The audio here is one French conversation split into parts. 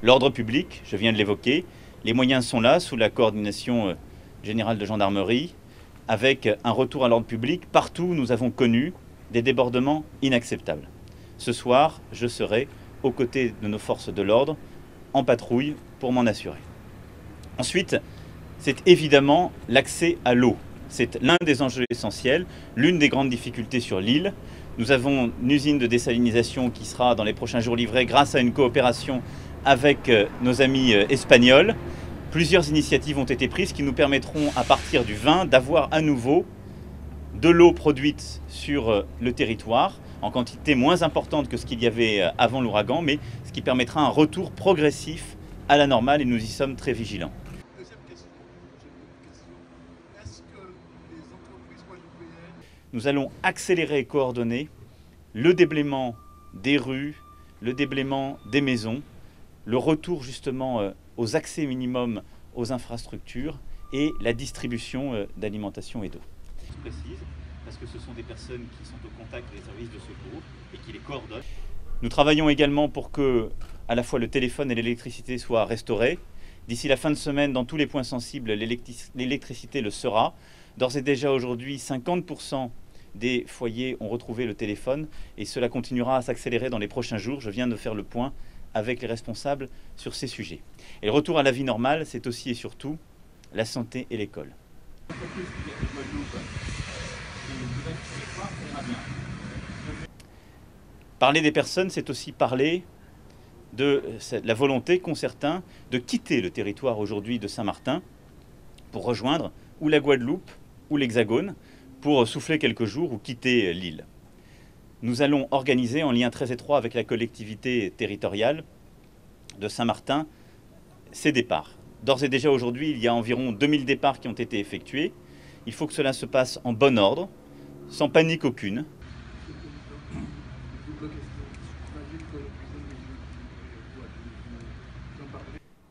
L'ordre public, je viens de l'évoquer, les moyens sont là, sous la coordination générale de gendarmerie, avec un retour à l'ordre public. Partout, nous avons connu des débordements inacceptables. Ce soir, je serai aux côtés de nos forces de l'ordre, en patrouille, pour m'en assurer. Ensuite, c'est évidemment l'accès à l'eau. C'est l'un des enjeux essentiels, l'une des grandes difficultés sur l'île. Nous avons une usine de désalinisation qui sera dans les prochains jours livrée grâce à une coopération avec nos amis espagnols. Plusieurs initiatives ont été prises qui nous permettront à partir du 20 d'avoir à nouveau de l'eau produite sur le territoire en quantité moins importante que ce qu'il y avait avant l'ouragan, mais ce qui permettra un retour progressif à la normale et nous y sommes très vigilants. Deuxième question. Est-ce que les entreprises guadeloupéennes... Nous allons accélérer et coordonner le déblaiement des rues, le déblaiement des maisons, le retour justement aux accès minimums aux infrastructures et la distribution d'alimentation et d'eau. Je précise, parce que ce sont des personnes qui sont au contact des services de secours et qui les coordonnent. Nous travaillons également pour que à la fois le téléphone et l'électricité soient restaurés. D'ici la fin de semaine, dans tous les points sensibles, l'électricité le sera. D'ores et déjà aujourd'hui, 50% des foyers ont retrouvé le téléphone et cela continuera à s'accélérer dans les prochains jours. Je viens de faire le point avec les responsables sur ces sujets. Et le retour à la vie normale, c'est aussi et surtout la santé et l'école. Parler des personnes, c'est aussi parler de la volonté qu'ont certains de quitter le territoire aujourd'hui de Saint-Martin pour rejoindre ou la Guadeloupe ou l'Hexagone pour souffler quelques jours ou quitter l'île. Nous allons organiser en lien très étroit avec la collectivité territoriale de Saint-Martin ces départs. D'ores et déjà aujourd'hui, il y a environ 2000 départs qui ont été effectués. Il faut que cela se passe en bon ordre, sans panique aucune.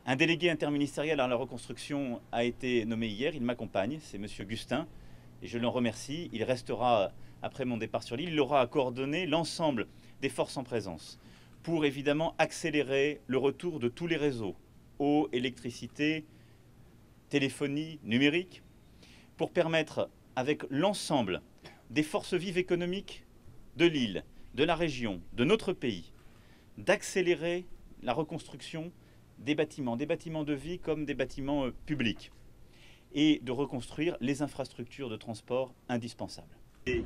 Un délégué interministériel à la reconstruction a été nommé hier, il m'accompagne, c'est M. Gustin, et je l'en remercie. Il restera, après mon départ sur l'île, il aura à coordonner l'ensemble des forces en présence pour évidemment accélérer le retour de tous les réseaux, eau, électricité, téléphonie, numérique, pour permettre avec l'ensemble des forces vives économiques de l'île, de la région, de notre pays, d'accélérer la reconstruction des bâtiments de vie comme des bâtiments publics, et de reconstruire les infrastructures de transport indispensables. Et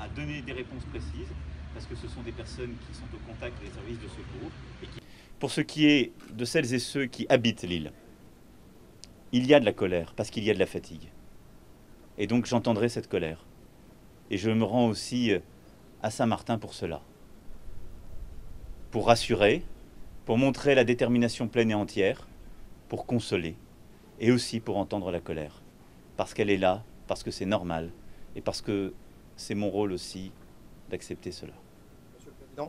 à donner des réponses précises, parce que ce sont des personnes qui sont au contact des services de secours. Pour ce qui est de celles et ceux qui habitent l'île, il y a de la colère, parce qu'il y a de la fatigue. Et donc j'entendrai cette colère. Et je me rends aussi à Saint-Martin pour cela. Pour rassurer, pour montrer la détermination pleine et entière, pour consoler, et aussi pour entendre la colère. Parce qu'elle est là, parce que c'est normal, et parce que c'est mon rôle aussi d'accepter cela. Monsieur le Président.